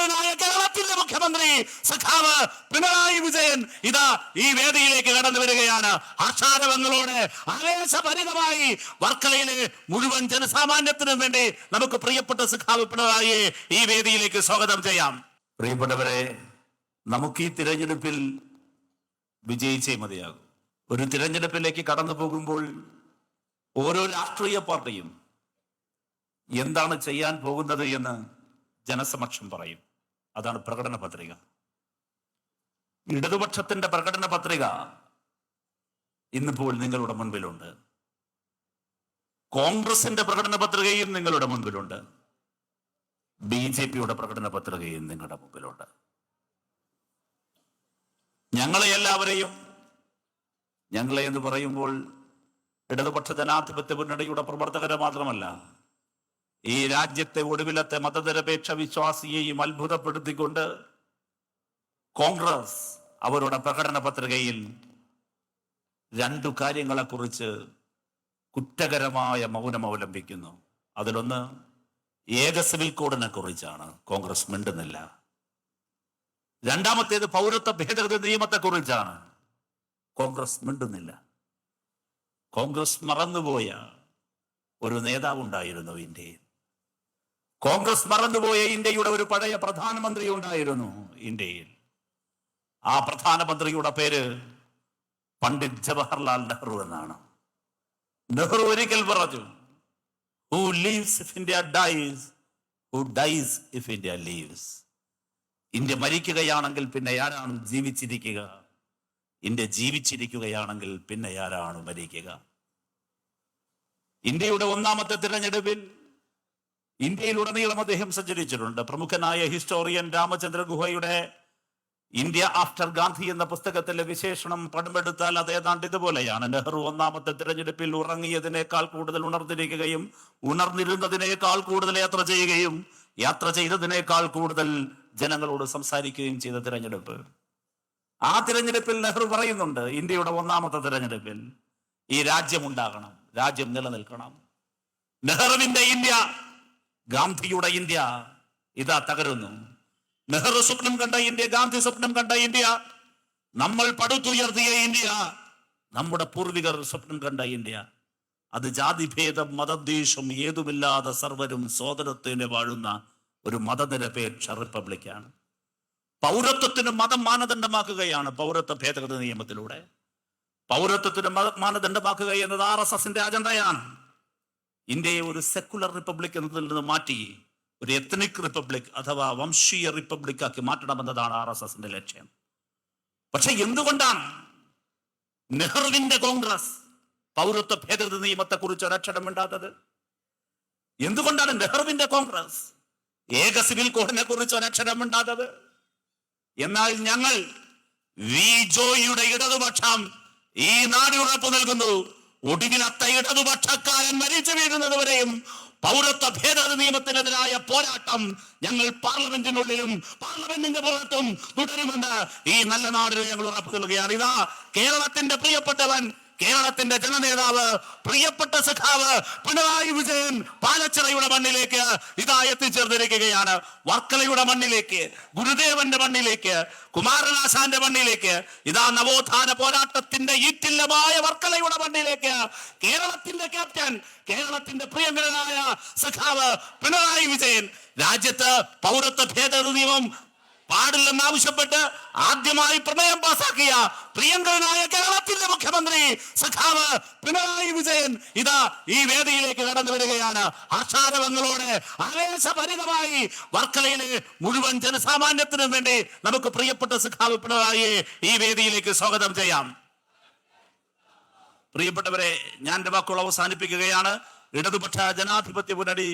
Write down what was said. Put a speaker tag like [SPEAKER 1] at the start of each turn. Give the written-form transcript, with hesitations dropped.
[SPEAKER 1] പ്രിയങ്കരനായ കേരളത്തിന്റെ മുഖ്യമന്ത്രി സഖാവ് പിണറായി വിജയൻ ഇതാ ഈ വേദിയിലേക്ക് കടന്നു വരികയാണ്. ഹർഷാരവങ്ങളോടെ ആവേശഭരിതമായി വർക്കലയിലെ മുഴുവൻ ജനസാമാന്യത്തിനും വേണ്ടി നമുക്ക് പ്രിയപ്പെട്ട സഖാവ് പിണറായിയെ ഈ വേദിയിലേക്ക് സ്വാഗതം ചെയ്യാം. പ്രിയപ്പെട്ടവരെ, നമുക്ക് ഈ തിരഞ്ഞെടുപ്പിൽ വിജയിച്ചേ മതിയാകും. ഒരു തിരഞ്ഞെടുപ്പിലേക്ക് കടന്നു പോകുമ്പോൾ ഓരോ രാഷ്ട്രീയ പാർട്ടിയും എന്താണ് ചെയ്യാൻ പോകുന്നത് എന്ന് ജനസമക്ഷം പറയും. അതാണ് പ്രകടന പത്രിക. ഇടതുപക്ഷത്തിന്റെ പ്രകടന പത്രിക ഇന്നിപ്പോൾ നിങ്ങളുടെ മുൻപിലുണ്ട്. കോൺഗ്രസിന്റെ പ്രകടന പത്രികയും നിങ്ങളുടെ മുൻപിലുണ്ട്. BJPയുടെ പ്രകടന പത്രികയും നിങ്ങളുടെ മുമ്പിലുണ്ട്. ഞങ്ങളെ എന്ന് പറയുമ്പോൾ ഇടതുപക്ഷ ജനാധിപത്യ മുന്നണിയുടെ പ്രവർത്തകരെ മാത്രമല്ല, ഈ രാജ്യത്തെ ഒടുവിലത്തെ മതനിരപേക്ഷ വിശ്വാസിയെയും അത്ഭുതപ്പെടുത്തിക്കൊണ്ട് കോൺഗ്രസ് അവരുടെ പ്രകടന പത്രികയിൽ 2 കാര്യങ്ങളെക്കുറിച്ച് കുറ്റകരമായ മൗനം അവലംബിക്കുന്നു. അതിലൊന്ന് ഏക സിവിൽ കോഡിനെ കുറിച്ചാണ്. കോൺഗ്രസ് മിണ്ടുന്നില്ല. രണ്ടാമത്തേത് പൗരത്വ ഭേദഗതി നിയമത്തെക്കുറിച്ചാണ്. കോൺഗ്രസ് മിണ്ടുന്നില്ല. കോൺഗ്രസ് മറന്നുപോയ ഒരു നേതാവുണ്ടായിരുന്നു ഇന്ത്യയിൽ. കോൺഗ്രസ് മറന്നുപോയ ഇന്ത്യയുടെ ഒരു പഴയ പ്രധാനമന്ത്രി ഉണ്ടായിരുന്നു ഇന്ത്യയിൽ. ആ പ്രധാനമന്ത്രിയുടെ പേര് പണ്ഡിറ്റ് ജവഹർലാൽ നെഹ്റു എന്നാണ്. നെഹ്റു ഒരിക്കൽ പറഞ്ഞു, Who lives if India dies? Who dies if India lives? India മരിക്കുകയാണെങ്കിൽ പിന്നെ ആരാണ് ജീവിച്ചിരിക്കുക? ഇന്ത്യ ജീവിച്ചിരിക്കുകയാണെങ്കിൽ പിന്നെ ആരാണ് മരിക്കുക? ഇന്ത്യയുടെ 1ാമത്തെ തിരഞ്ഞെടുപ്പിൽ ഇന്ത്യയിലുടനീളം അദ്ദേഹം സഞ്ചരിച്ചിട്ടുണ്ട്. പ്രമുഖനായ ഹിസ്റ്റോറിയൻ രാമചന്ദ്ര ഗുഹയുടെ ഇന്ത്യ ആഫ്റ്റർ ഗാന്ധി എന്ന പുസ്തകത്തിലെ വിശേഷണം പടമെടുത്താൽ അത് ഏതാണ്ട് ഇതുപോലെയാണ്. നെഹ്റു 1ാമത്തെ തിരഞ്ഞെടുപ്പിൽ ഉറങ്ങിയതിനേക്കാൾ കൂടുതൽ ഉണർന്നിരിക്കുകയും ഉണർന്നിരുന്നതിനേക്കാൾ കൂടുതൽ യാത്ര ചെയ്യുകയും യാത്ര ചെയ്തതിനേക്കാൾ കൂടുതൽ ജനങ്ങളോട് സംസാരിക്കുകയും ചെയ്ത തിരഞ്ഞെടുപ്പ്. ആ തിരഞ്ഞെടുപ്പിൽ നെഹ്റു പറയുന്നുണ്ട്, ഇന്ത്യയുടെ 1ാമത്തെ തിരഞ്ഞെടുപ്പിൽ ഈ രാജ്യം ഉണ്ടാകണം, രാജ്യം നിലനിൽക്കണം. നെഹ്റുവിന്റെ ഇന്ത്യ, ഗാന്ധിയുടെ ഇന്ത്യ ഇതാ തകരുന്നു. നെഹ്റു സ്വപ്നം കണ്ട ഇന്ത്യ, ഗാന്ധി സ്വപ്നം കണ്ട ഇന്ത്യ, നമ്മൾ പടുത്തുയർത്തിയ ഇന്ത്യ, നമ്മുടെ പൂർവികർ സ്വപ്നം കണ്ട ഇന്ത്യ, അത് ജാതിഭേദം മതദ്വേഷം ഏതുമില്ലാതെ സർവരും സോദരത്തിന് വാഴുന്ന ഒരു മതനിരപേക്ഷ റിപ്പബ്ലിക്കാണ്. പൗരത്വത്തിന് മതം മാനദണ്ഡമാക്കുകയാണ് പൗരത്വ ഭേദഗതി നിയമത്തിലൂടെ. പൗരത്വത്തിന് മാനദണ്ഡമാക്കുക എന്നത് RSSന്റെ അജണ്ടയാണ്. ഇന്ത്യയെ ഒരു സെക്കുലർ റിപ്പബ്ലിക് എന്നതിൽ നിന്ന് മാറ്റി ഒരു എത്നിക് റിപ്പബ്ലിക് അഥവാ വംശീയ റിപ്പബ്ലിക് ആക്കി മാറ്റണമെന്നതാണ് RSSന്റെ ലക്ഷ്യം. പക്ഷെ എന്തുകൊണ്ടാണ് നെഹ്റുവിന്റെ കോൺഗ്രസ് പൗരത്വ ഭേദഗതി നിയമത്തെക്കുറിച്ച് ഒരക്ഷരം മിണ്ടാത്തത്? എന്തുകൊണ്ടാണ് നെഹ്റുവിന്റെ കോൺഗ്രസ് ഏക സിവിൽ കോഡിനെ കുറിച്ച് ഒരക്ഷരം മിണ്ടാത്തത്? എന്നാൽ ഞങ്ങൾ ജോയിയുടെ ഇടതുപക്ഷം ഈ നാട് ഉറപ്പു നൽകുന്നു, ഒടുവിലത്തെ ഇടതുപക്ഷക്കാരൻ മരിച്ചു വീഴുന്നത് വരെയും പൗരത്വ ഭേദഗതി നിയമത്തിനെതിരായ പോരാട്ടം ഞങ്ങൾ പാർലമെന്റിനുള്ളിലും പാർലമെന്റിന്റെ പുറത്തും തുടരുമെന്ന് ഈ നല്ല നാടിന് ഞങ്ങൾ ഉറപ്പു നൽകുകയാണ്. ഇതാ കേരളത്തിന്റെ പ്രിയപ്പെട്ടവൻ, കേരളത്തിന്റെ ജനനേതാവ്, പ്രിയപ്പെട്ട സഖാവ് പിണറായി വിജയൻ പാലച്ചിറയുടെ മണ്ണിലേക്ക് ഇതാ എത്തിച്ചേർന്നിരിക്കുകയാണ്. വർക്കലയുടെ മണ്ണിലേക്ക്, ഗുരുദേവന്റെ മണ്ണിലേക്ക്, കുമാരനാശാന്റെ മണ്ണിലേക്ക്, ഇതാ നവോത്ഥാന പോരാട്ടത്തിന്റെ ഈറ്റില്ലമായ വർക്കലയുടെ മണ്ണിലേക്ക് കേരളത്തിന്റെ ക്യാപ്റ്റൻ, കേരളത്തിന്റെ പ്രിയങ്കരനായ സഖാവ് പിണറായി വിജയൻ രാജ്യത്ത് പൗരത്വ ഭേദഗതി നിയമം പാടില്ലെന്നാവശ്യപ്പെട്ട് ആദ്യമായി പ്രമേയം പാസാക്കിയ പ്രിയങ്കരനായ കേരളത്തിന്റെ മുഖ്യമന്ത്രി സഖാവ് പിണറായി വിജയൻ ഇതാ ഈ വേദിയിലേക്ക് കടന്നു വരികയാണ്. ഹർഷാരവങ്ങളോടെ ആവേശഭരിതമായി വർക്കലയിലെ മുഴുവൻ ജനസാമാന്യത്തിനും വേണ്ടി നമുക്ക് പ്രിയപ്പെട്ട സഖാവ് പിണറായിയെ ഈ വേദിയിലേക്ക് സ്വാഗതം ചെയ്യാം. പ്രിയപ്പെട്ടവരെ, ഞാൻ എന്റെ വാക്കുകൾ അവസാനിപ്പിക്കുകയാണ്. ഇടതുപക്ഷ ജനാധിപത്യ മുന്നണി